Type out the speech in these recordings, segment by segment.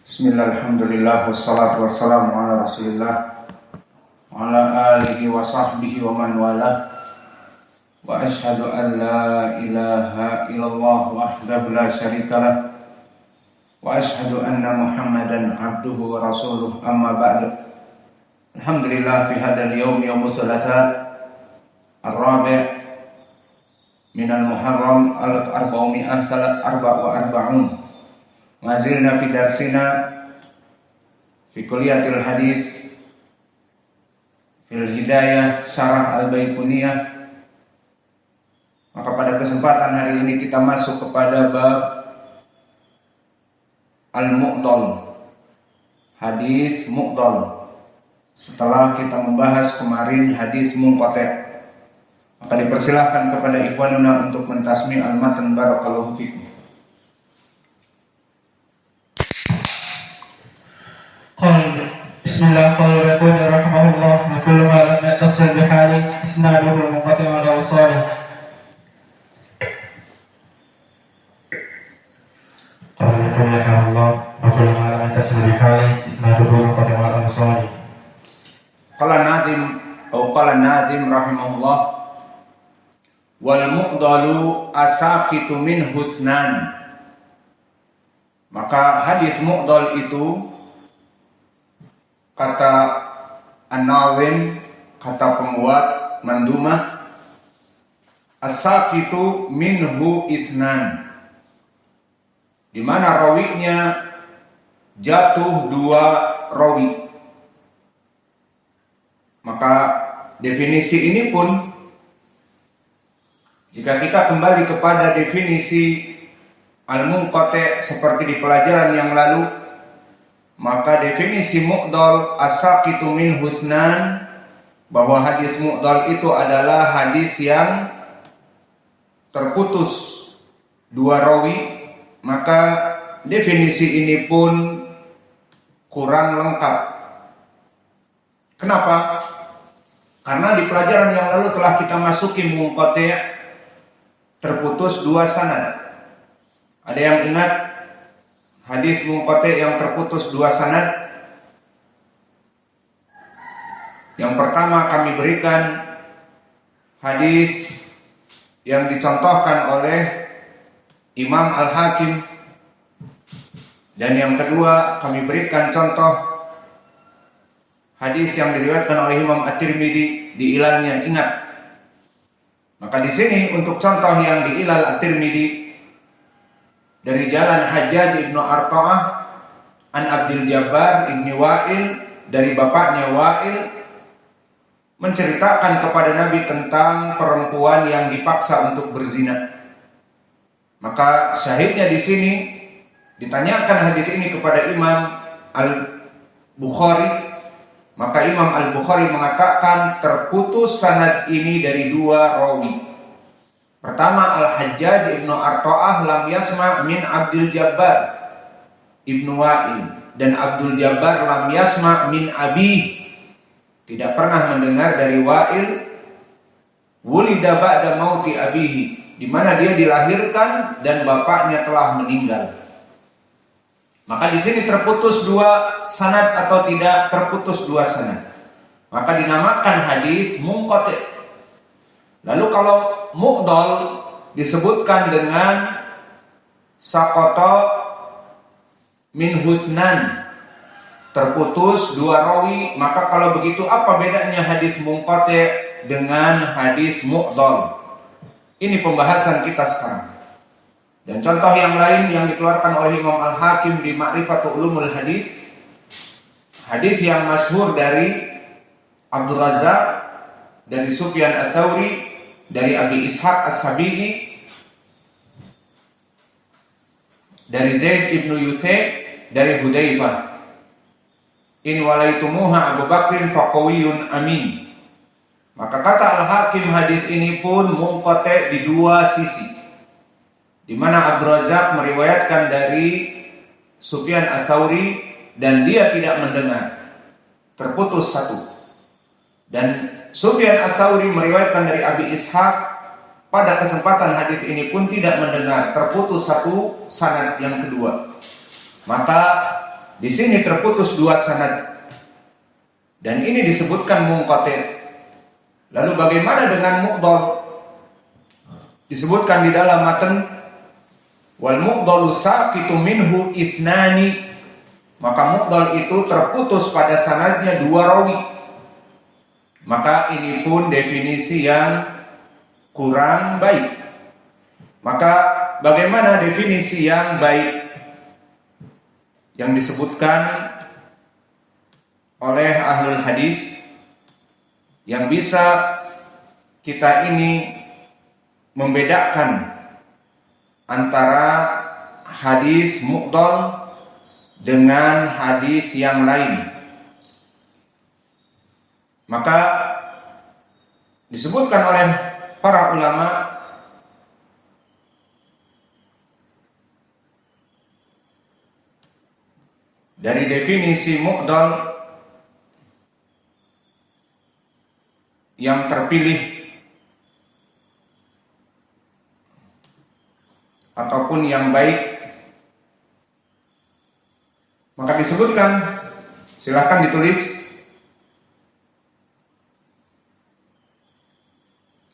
Bismillah, alhamdulillah, wassalatu wassalamu ala rasulillah wa ala alihi wa sahbihi wa man wala wa ashhadu an la ilaha illallah wahdahu la syarikalah wa ashhadu anna muhammadan abduhu wa rasuluh amma ba'du. Alhamdulillah, fi hadal yawm yawmu thulatha ar-rabi' minal muharram 1444. Mazilna fi darsina fi kuliyatil hadis fil hidayah syarah al-baiquniyah. Maka pada kesempatan hari ini kita masuk kepada bab al-mu'dal, hadis mu'dal. Setelah kita membahas kemarin hadis munqati', maka dipersilahkan kepada ikhwanuna untuk mentasmi al-matan. Barakallahu fikum. Bismillah, qala Rasul rahimahullah wa kullu ma lam yattasil bi hali isnaduhu munqati' wa awsali. Qala Rasul rahimahullah wa kullu ma lam yattasil bi hali isnaduhu munqati' wa awsali. Qala Nadim rahimahullah, wal mu'dalu asaqitu min husnan. Maka hadis mu'dal itu, kata an-nazim, kata pembuat mandumah, as-saqitu minhu itsnan, di mana rawinya jatuh dua rawi. Maka definisi ini pun, jika kita kembali kepada definisi al-munqati' seperti di pelajaran yang lalu, maka definisi mu'dal as-saqitu min husnan, bahwa hadis mu'dal itu adalah hadis yang terputus dua rawi. Maka definisi ini pun kurang lengkap. Kenapa? Karena di pelajaran yang lalu telah kita masuki munqati', terputus dua sanad. Ada yang ingat hadis munqati' yang terputus dua sanad? Yang pertama kami berikan hadis yang dicontohkan oleh Imam Al-Hakim, dan yang kedua kami berikan contoh hadis yang diriwayatkan oleh Imam At-Tirmidzi di ilalnya. Ingat, maka di sini untuk contoh yang di ilal At-Tirmidzi, dari jalan Hajjaj ibnu Arta'ah an Abdul Jabbar ibni Wa'il, dari bapaknya Wa'il, menceritakan kepada Nabi tentang perempuan yang dipaksa untuk berzina. Maka syahidnya di sini, ditanyakan hadis ini kepada Imam Al-Bukhari, maka Imam Al-Bukhari mengatakan terputus sanad ini dari dua rawi. Pertama, Al-Hajjaj ibnu Arta'ah lam yasma' min Abdul Jabbar ibnu Wa'il, dan Abdul Jabbar lam yasma' min Abi, tidak pernah mendengar dari Wa'il. Wulida ba'da mauti abihi, di mana dia dilahirkan dan bapaknya telah meninggal. Maka di sini terputus dua sanad atau tidak terputus dua sanad, maka dinamakan hadis munqati'. Lalu kalau mu'dal disebutkan dengan saqata min husnan, terputus dua rawi, maka kalau begitu apa bedanya hadis munqati' dengan hadis mu'dal? Ini pembahasan kita sekarang. Dan contoh yang lain yang dikeluarkan oleh Imam Al-Hakim di Ma'rifatul Ulumul Hadis, hadis yang masyhur dari Abdul Razzaq, dari Sufyan Ats-Tsauri, dari Abi Ishaq As-Sabi'i, dari Zaid ibnu Yusuf, dari Hudzaifah, in walaitumuha Abu Bakrin faqawiyun amin. Maka kata Al-Hakim, hadis ini pun munqati' di dua sisi, di mana Abdul Razzaq meriwayatkan dari Sufyan Ats-Tsauri dan dia tidak mendengar, terputus satu. Dan Sufyan Ats-Tsauri meriwayatkan dari Abi Ishaq, pada kesempatan hadis ini pun tidak mendengar, terputus satu sanad yang kedua. Maka di sini terputus dua sanad dan ini disebutkan munqati'. Lalu bagaimana dengan mu'dhal? Disebutkan di dalam matan wal mu'dhalu saqitu minhu ithnani, maka mu'dhal itu terputus pada sanadnya dua rawi. Maka ini pun definisi yang kurang baik. Maka bagaimana definisi yang baik yang disebutkan oleh ahlul hadis yang bisa kita ini membedakan antara hadis mu'dhal dengan hadis yang lain? Maka disebutkan oleh para ulama dari definisi mu'dhal yang terpilih ataupun yang baik, maka disebutkan, silahkan ditulis,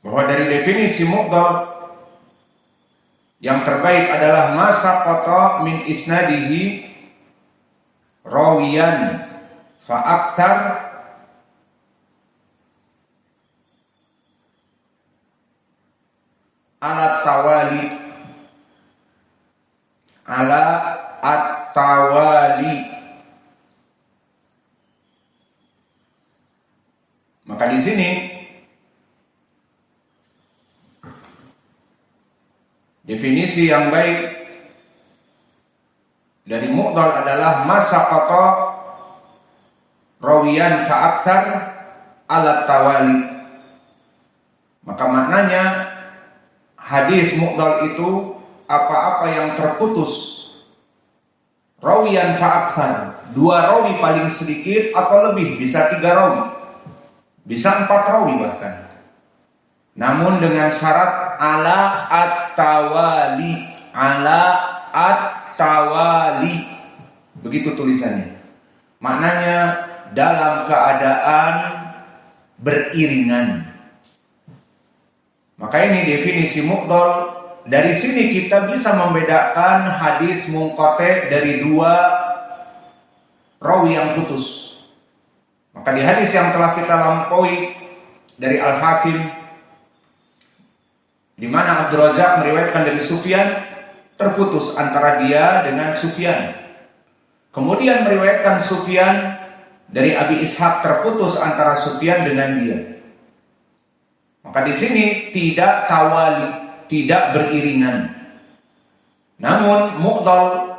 bahwa dari definisi mu'dhal yang terbaik adalah ma saqata min isnadihi rawiyan fa aktsar ala at-tawali. Maka di sini definisi yang baik dari mu'dhal adalah masaqata rawiyan fa aktsar ala tawali. Maka maknanya hadis mu'dhal itu apa-apa yang terputus rawiyan fa aktsar, dua rawi paling sedikit atau lebih, bisa 3 rawi, bisa 4 rawi bahkan, namun dengan syarat ala at-tawali, ala at-tawali, begitu tulisannya. Maknanya dalam keadaan beriringan. Maka ini definisi mu'dhal. Dari sini kita bisa membedakan hadis munqati' dari 2 rawi yang putus. Maka di hadis yang telah kita lampaui dari Al-Hakim, di mana Abdul Razak meriwayatkan dari Sufyan, terputus antara dia dengan Sufyan. Kemudian meriwayatkan Sufyan dari Abi Ishaq, terputus antara Sufyan dengan dia. Maka di sini tidak tawali, tidak beriringan. Namun mu'dhal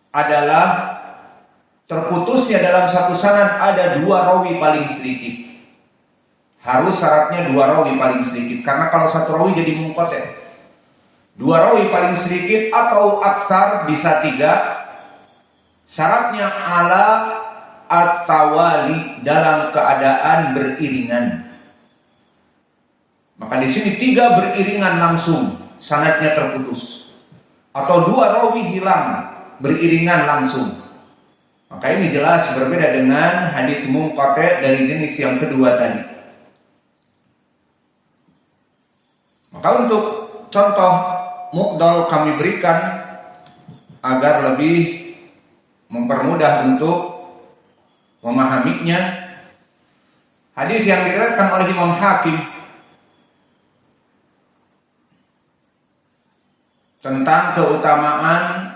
adalah terputusnya dalam satu sanad ada 2 rawi paling sedikit. Harus syaratnya 2 rawi paling sedikit, karena kalau 1 rawi jadi munqati'. 2 rawi paling sedikit atau aksar, bisa 3. Syaratnya ala at-tawali, dalam keadaan beriringan. Maka di sini 3 beriringan langsung, sanadnya terputus, atau 2 rawi hilang beriringan langsung. Maka ini jelas berbeda dengan hadits munqati' dari jenis yang kedua tadi. Maka untuk contoh mu'dhal kami berikan agar lebih mempermudah untuk memahaminya. Hadis yang diriwayatkan oleh Imam Hakim tentang keutamaan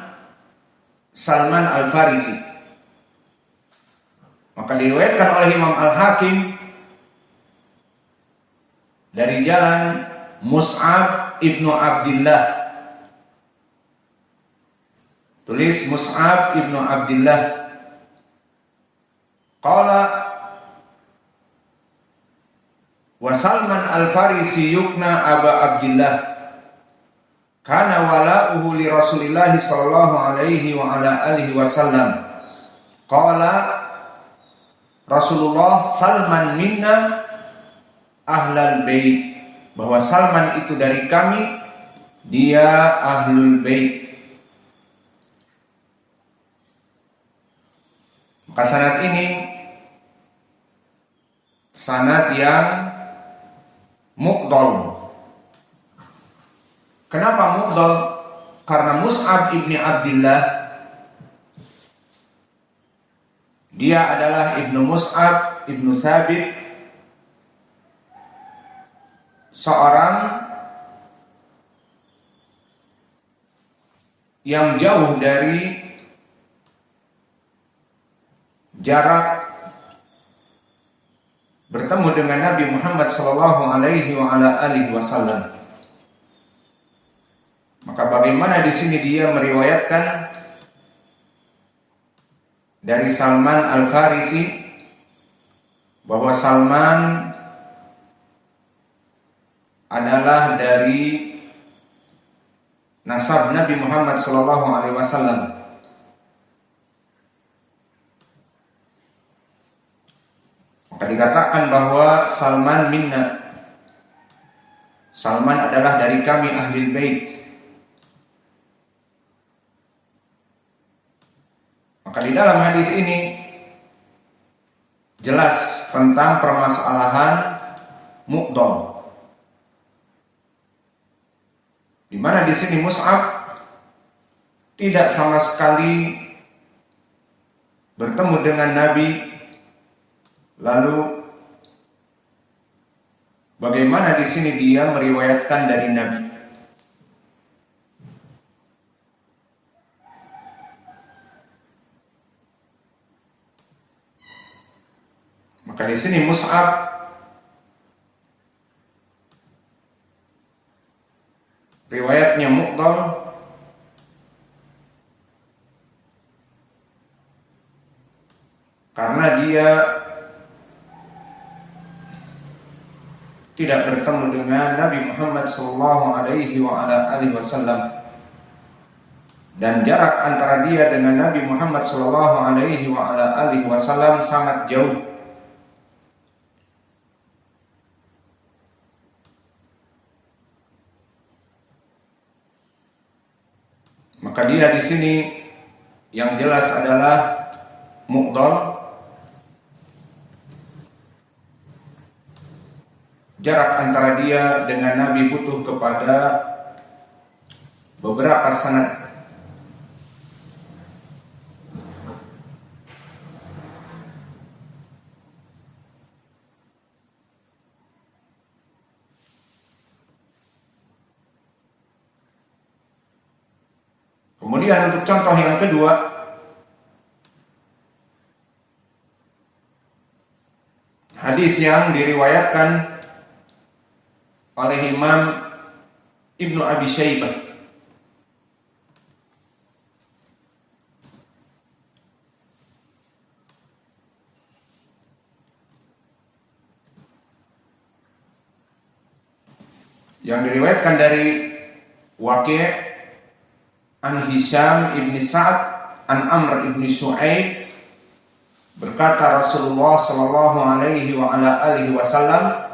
Salman Al-Farisi, maka diriwayatkan oleh Imam Al-Hakim dari jalan Mus'ab ibnu Abdillah. Tulis Mus'ab ibnu Abdillah. Qala wa Salman Al-Farisi yukna Aba Abdillah, kana wala'uhu li Rasulillah sallallahu alaihi wa ala alihi wasallam. Qala Rasulullah, Salman minna ahlal bait, bahwa Salman itu dari kami, dia ahlul bait. Maka sanad ini sanad yang muqdal. Kenapa muqdal? Karena Mus'ab ibni Abdillah, dia adalah ibnu Mus'ab ibnu Thabit, seorang yang jauh dari jarak bertemu dengan Nabi Muhammad sallallahu alaihi wasallam. Maka bagaimana di sini dia meriwayatkan dari Salman Al-Farisi bahwa Salman adalah dari nasab Nabi Muhammad sallallahu alaihi wasallam. Maka dikatakan bahwa Salman minna. Salman adalah dari kami Ahlul Bait. Maka di dalam hadis ini jelas tentang permasalahan muqdal. Di mana di sini Mus'ab tidak sama sekali bertemu dengan Nabi, lalu bagaimana di sini dia meriwayatkan dari Nabi? Maka di sini Mus'ab riwayatnya muqdal karena dia tidak bertemu dengan Nabi Muhammad sallallahu alaihi wasallam, dan jarak antara dia dengan Nabi Muhammad sallallahu alaihi wasallam sangat jauh. Maka dia di sini yang jelas adalah muqdal. Jarak antara dia dengan Nabi butuh kepada beberapa sanad. Kemudian untuk contoh yang kedua, hadis yang diriwayatkan oleh Imam Ibnu Abi Syaibah yang diriwayatkan dari Waqi' an Hisham ibni Sa'ad an Amr ibni Shu'aib, berkata Rasulullah sallallahu alaihi wasallam,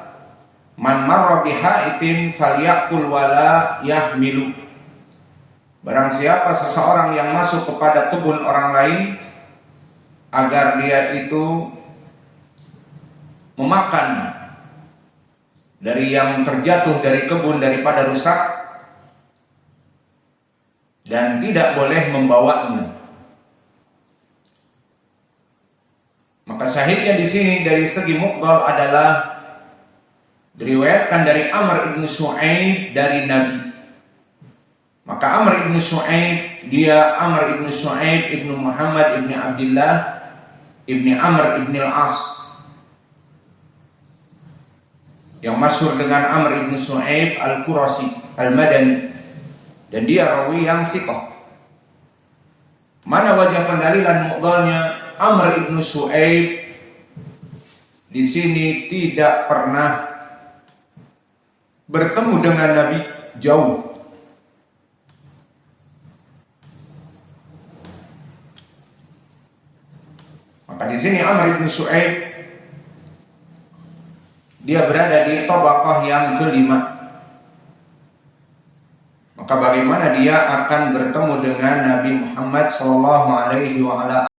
man marra bihaitin falyakul wala yahmilu. Barang siapa seseorang yang masuk kepada kebun orang lain, agar dia itu memakan dari yang terjatuh dari kebun daripada rusak, dan tidak boleh membawanya. Maka syahidnya di sini dari segi muqdal adalah diriwayatkan dari Amr ibn Shu'aib dari Nabi. Maka Amr ibn Shu'aib, dia Amr ibn Shu'aib ibn Muhammad ibn Abdullah ibn Amr ibn al-As, yang masyhur dengan Amr ibn Shu'aib al-Qurasi al-Madani, dan dia rawi yang thiqah. Mana wajah pendalilan muqdalnya? Amr ibn Shu'aib di sini tidak pernah bertemu dengan Nabi, jauh. Maka di sini Amr ibn Shu'aib dia berada di tabaqah yang kelima. Maka bagaimana dia akan bertemu dengan Nabi Muhammad sallallahu alaihi